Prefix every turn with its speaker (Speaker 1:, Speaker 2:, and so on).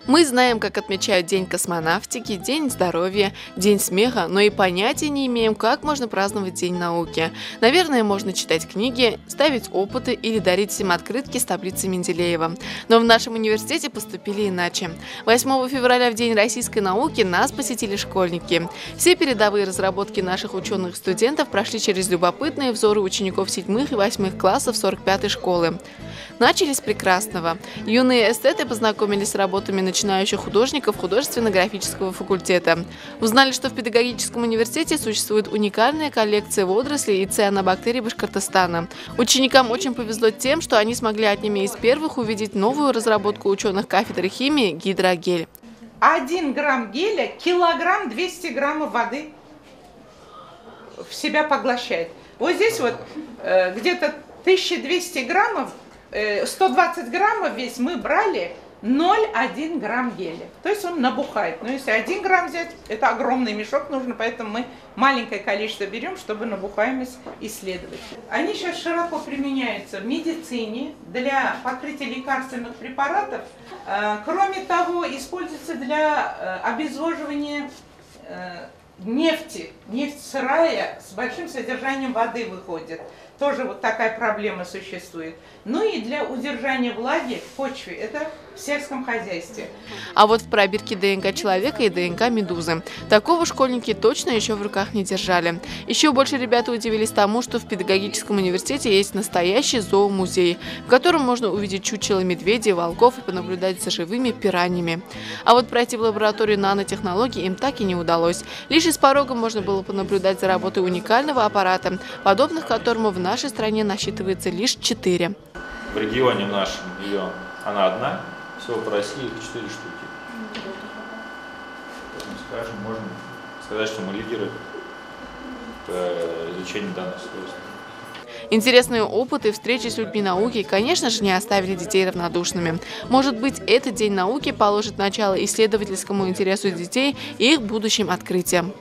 Speaker 1: Мы знаем, как отмечают День космонавтики, День здоровья, День смеха, но и понятия не имеем, как можно праздновать День науки. Наверное, можно читать книги, ставить опыты или дарить всем открытки с таблицей Менделеева. Но в нашем университете поступили иначе. 8 февраля, в День российской науки, нас посетили школьники. Все передовые разработки наших ученых-студентов прошли через любопытные взоры учеников 7 и 8 классов 45-й школы. Начали с прекрасного. Юные эстеты познакомились с работами начинающих художников художественно-графического факультета. Узнали, что в педагогическом университете существует уникальная коллекция водорослей и цианобактерий Башкортостана. Ученикам очень повезло тем, что они смогли одними из первых увидеть новую разработку ученых кафедры химии – гидрогель.
Speaker 2: 1 грамм геля, килограмм 200 граммов воды в себя поглощает. Вот здесь вот где-то 1200 граммов, 120 граммов весь мы брали 0,1 грамм геля. То есть он набухает. Но если 1 грамм взять, это огромный мешок нужно, поэтому мы маленькое количество берем, чтобы набухаемость исследовать. Они сейчас широко применяются в медицине для покрытия лекарственных препаратов. Кроме того, используются для обезвоживания нефти. Нефть сырая с большим содержанием воды выходит. Тоже вот такая проблема существует. Ну и для удержания влаги в почве, это в сельском хозяйстве.
Speaker 1: А вот в пробирке ДНК человека и ДНК медузы. Такого школьники точно еще в руках не держали. Еще больше ребята удивились тому, что в педагогическом университете есть настоящий зоомузей, в котором можно увидеть чучело медведей, волков и понаблюдать за живыми пираньями. А вот пройти в лабораторию нанотехнологий им так и не удалось. Лишь из порога можно было понаблюдать за работой уникального аппарата, подобных которому в нашей стране насчитывается лишь 4.
Speaker 3: В регионе нашем она одна, всего по России их 4 штуки. Скажем, можно сказать, что мы лидеры по изучению данных свойств.
Speaker 1: Интересные опыты и встречи с людьми науки, конечно же, не оставили детей равнодушными. Может быть, этот День науки положит начало исследовательскому интересу детей и их будущим открытиям.